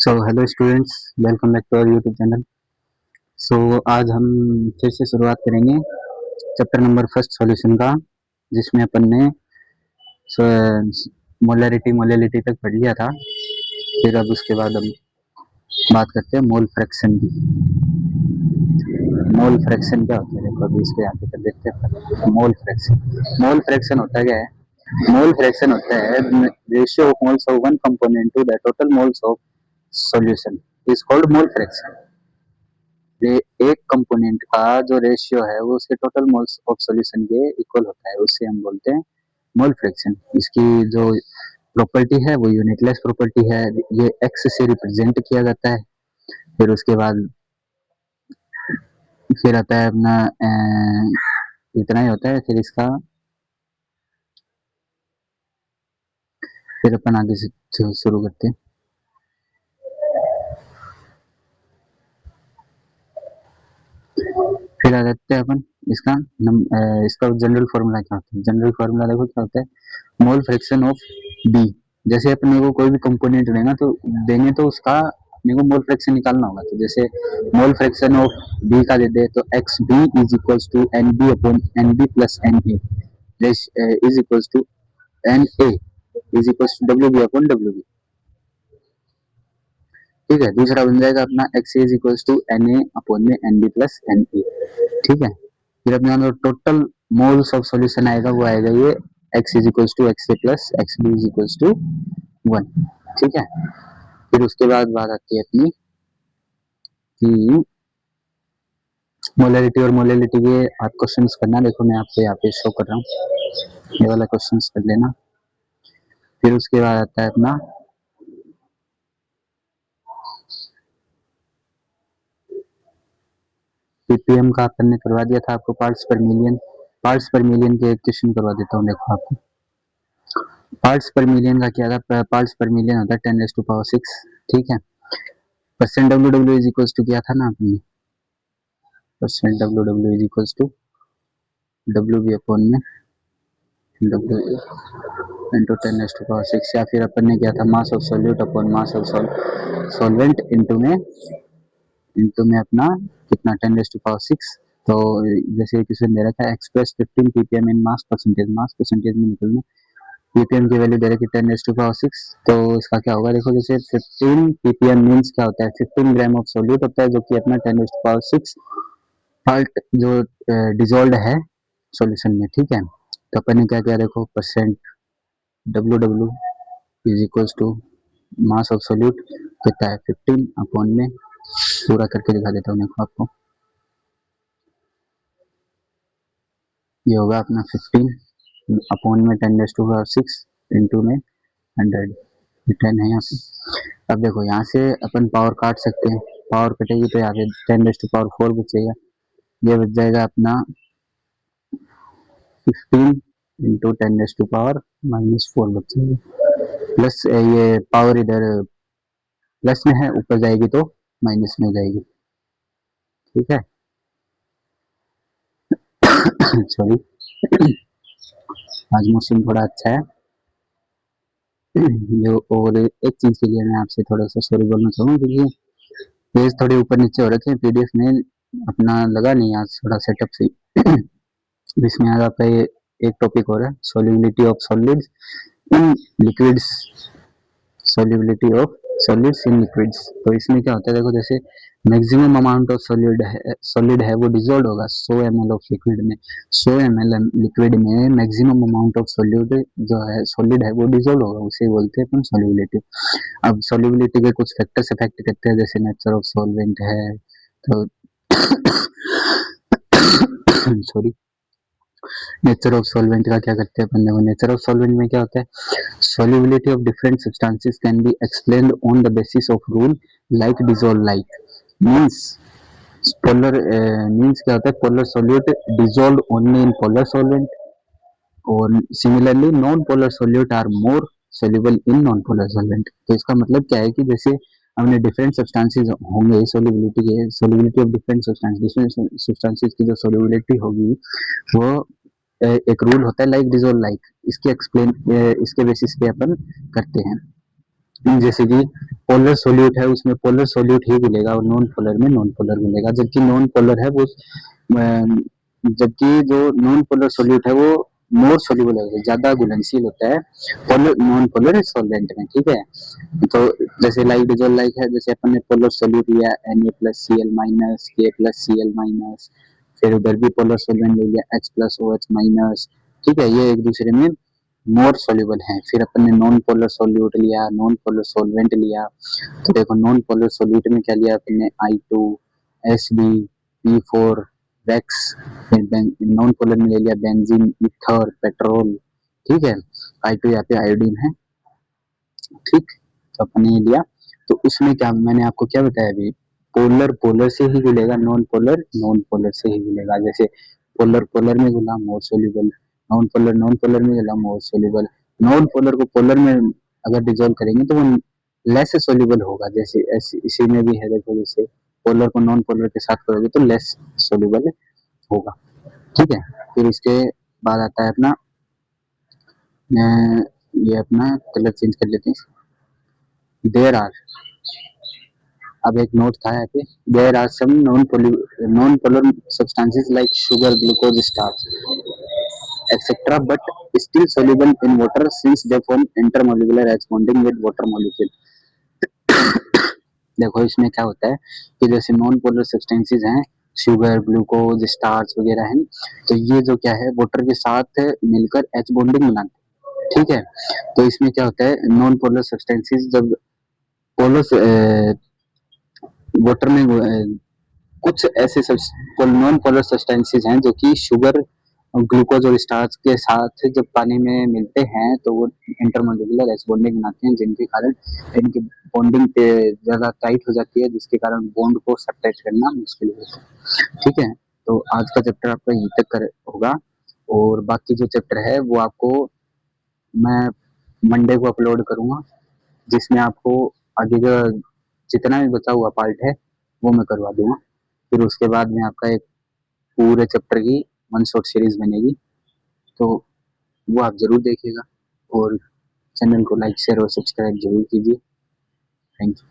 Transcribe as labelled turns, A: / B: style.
A: So hello students, welcome back to our YouTube channel. So आज हम फिर से शुरुआत करेंगे चैप्टर नंबर फर्स्ट सॉल्यूशन का, जिसमें अपन ने मोलैरिटी तक पढ़ लिया था। फिर अब उसके बाद हम बात करते हैं मोल फ्रैक्शन की। मोल फ्रैक्शन क्या होता है, देखो अभी इसको यहाँ पे कर देते हैं। मोल फ्रैक्शन होता है क्या है? मोल फ्रैक्शन होता है ratio of moles of one component to the total moles of solution is called mole fraction. एक कंपोनेंट का जो रेशियो है वो उसके टोटल मोल्स ऑफ सॉल्यूशन के इक्वल होता है, उससे हम बोलते हैं मोल फ्रैक्शन। इसकी जो प्रॉपर्टी है वो यूनिटलेस प्रॉपर्टी है, ये एक्स से रिप्रेजेंट किया जाता है। फिर उसके बाद फिर आता है अपना इतना ही होता है। फिर इसका फिर अपन आगे से शुरू करते हैं। फिर आ जाते हैं अपन इसका जनरल फॉर्मूला क्या होता है। जनरल फॉर्मूला देखो क्या होता है, मोल फ्रैक्शन ऑफ बी। जैसे अपने को कोई भी कंपोनेंट देंगे तो उसका अपने को मोल फ्रैक्शन निकालना होगा। तो जैसे मोल फ्रैक्शन ऑफ बी का दे दे तो X B is equals to N B upon N B plus N A is equals to N A is equals to W B upon W B. ठीक है, दूसरा बन जाएगा अपना X is equals to N A upon में N B plus N A. ठीक है, फिर अपने यहाँ टोटल मोल्स ऑफ सॉल्यूशन आएगा, वो आएगा ये x is equals to x a plus x B is equals to 1। ठीक है, फिर उसके बाद बात आती है अपनी कि मोलैरिटी और मोलैलिटी के आप क्वेश्चंस करना। देखो मैं आपको यहाँ पे शो कर रहा हूँ, ये वाला क्वेश्चंस कर लेना। फिर उसके बाद आता है अपना पीपीएम का अपन ने करवा दिया था आपको, पार्ट्स पर मिलियन। पार्ट्स पर मिलियन के एक क्वेश्चन करवा देता हूँ। देखो आपको पार्ट्स पर मिलियन का क्या था, पार्ट्स पर मिलियन होता है 10⁶। ठीक है, percent W W is equals to क्या था ना अपने, percent W W is equals to W B upon में डब्ल्यू इंटू 10⁶। या फिर अपन ने क्या था, mass of solute upon mass of solvent into में अपना कितना 10⁶। तो जैसे क्वेश्चन दे रखा है एक्सप्रेस 15 ppm इन मास परसेंटेज में निकलना। ppm की वैल्यू दे रखी 10⁶। तो इसका क्या होगा, देखो जैसे 15 ppm मींस क्या होता है, 15 ग्राम ऑफ सॉल्यूट होता है, जो कि अपना 10⁶ पार्ट जो डिजोल्व है सॉल्यूशन में। ठीक है, तो अपन ने क्या किया, देखो percent W W is equals to mass of solute कितना है 15 अपॉन में, पूरा करके दिखा देता हूँ देखो आपको। ये होगा अपना 15 अपॉन में 10⁶ इंटू में 100, 10 है यहाँ पे। अब देखो यहाँ से अपन पावर काट सकते हैं, पावर कटेगी तो यहाँ पे 10⁴ बचेगा। ये बच जाएगा अपना 15 इंटू 10⁻⁻⁴ बचेगा। प्लस ये पावर इधर प्लस में है, ऊपर जाएगी तो माइनस में जाएगी। ठीक है सॉरी आज मौसम थोड़ा अच्छा है जो। और एक चीज के लिए मैं आपसे थोड़ा सा सॉरी बोलना चाहूँगा, क्योंकि पेज थोड़े ऊपर नीचे हो रखे हैं, पीडीएफ में अपना लगा नहीं आज थोड़ा सेटअप से। इसमें आज आपका ये एक टॉपिक हो रहा है, solubility of solids in liquids. Solubility of solids in liquids. तो इसमें क्या होता है, देखो जैसे मैक्सिमम अमाउंट ऑफ सॉलिड है वो डिजोल्व होगा 100 ml ऑफ लिक्विड में। 100 ml लिक्विड में मैक्सिमम अमाउंट ऑफ सॉलिड है वो डिजोल्व होगा, उसे बोलते हैं अपन सॉल्युबिलिटी। अब सॉल्युबिलिटी के कुछ फैक्टर्स इफेक्ट करते हैं, जैसे नेचर ऑफ सॉल्वेंट है, तो सॉरी नेचर ऑफ सॉल्वेंट का क्या करते हैं अपन देखो। नेचर ऑफ सॉल्वेंट में क्या होता है, solubility of different substances can be explained on the basis of rule like dissolve like means polar means क्या होता है, polar solute dissolved only in polar solvent और similarly non polar solute are more soluble in non polar solvent। तो इसका मतलब क्या है कि जैसे हमने डिफरेंट सब्सटेंसेस होंगे सोलिबिलिटी ऑफ डिफरेंट सब्सटेंसेस की जो सोलिबिलिटी होगी वो एक रूल होता है लाइक डिजोल्व लाइक, इसके बेसिस पे अपन करते हैं। जैसे कि पोलर सोल्यूट है उसमें पोलर सोल्यूट ही मिलेगा और नॉन पोलर में नॉन पोलर मिलेगा। जबकि नॉन पोलर है वो जबकि जो नॉन पोलर सोल्यूट है वो मोर सोल्यूबल है, ज्यादा घुलनशील होता है पोलर नॉन पोलर सॉल्वेंट में। ठीक है, तो जैसे लाइक जो लाइक है, जैसे अपन ने पोलर सोल्यूट लिया Na+Cl माइनस K+Cl माइनस, फिर उधर भी पोलर सोल्वेंट ले लिया H+OH माइनस। ठीक है, ये एक दूसरे में मोर सोल्यूबल है। फिर अपन ने नॉन पोलर सोल्यूट लिया, नॉन पोलर सॉल्वेंट लिया, तो देखो नॉन पोलर सोल्यूट में क्या लिया अपन ने I2 Sb P4 वैक्स, फिर नॉन पोलर में ले लिया बेंजीन ईथर पेट्रोल। ठीक है, I2 यहाँ पे आयोडीन है। ठीक, तो अपन ने लिया, तो उसमें क्या मैंने आपको क्या बताया अभी, पोलर पोलर से ही मिलेगा, नॉन पोलर नॉन पोलर से ही मिलेगा। जैसे पोलर पोलर में मिला मोर सोल्यूबल, नॉन पोलर में मिला मोर सोल्यूबल। नॉन पोलर को पोलर में अगर डिजोल्व करेंगे तो वो लेस सोल्यूबल होगा। जैसे इसी में भी है, देखो जैसे पोलर को नॉन पोलर के साथ करोगे तो लेस सोल्यूबल होगा। ठीक है, फिर इसके बाद आता है अपना ये अपना कलर चेंज कर लेते हैं। देयर आर, अब एक नोट था यहाँ पे, there are some non polar substances like sugar glucose starch etcetera but still soluble in water since they form intermolecular H bonding with water molecule। देखो इसमें क्या होता है कि जैसे नॉन पोलर सब्सटेंसेस हैं, शुगर ग्लूकोज स्टार्च वगैरह हैं, तो ये जो क्या है वाटर के साथ मिलकर एच बॉन्डिंग बनाते हैं। ठीक है, तो इसमें क्या होता है, नॉन पोलर सब्सटेंसेस जब पोलर वाटर में कुछ ऐसे नॉन पोलर सब्सटेंसेस हैं जो कि शुगर ग्लूकोज और स्टार्च के साथ जब पानी में मिलते हैं तो वो इंटरमोलिकुलर एच बॉन्डिंग बनाते हैं, जिनके कारण इनकी बॉन्डिंग पे ज्यादा टाइट हो जाती है, जिसके कारण बॉन्ड को सेपरेट करना मुश्किल होता है। ठीक है, तो आज का चैप्टर आपका यहीं तक होगा, और बाकी जो चैप्टर है वो आपको मैं मंडे को अपलोड करूंगा, जिसमें आपको आगे का जितना भी बचा हुआ पार्ट है वो मैं करवा दूंगा। फिर उसके बाद में आपका एक पूरे चैप्टर की वन शॉट सीरीज बनेगी, तो वो आप जरूर देखिएगा, और चैनल को लाइक शेयर और सब्सक्राइब जरूर कीजिए। Thank you.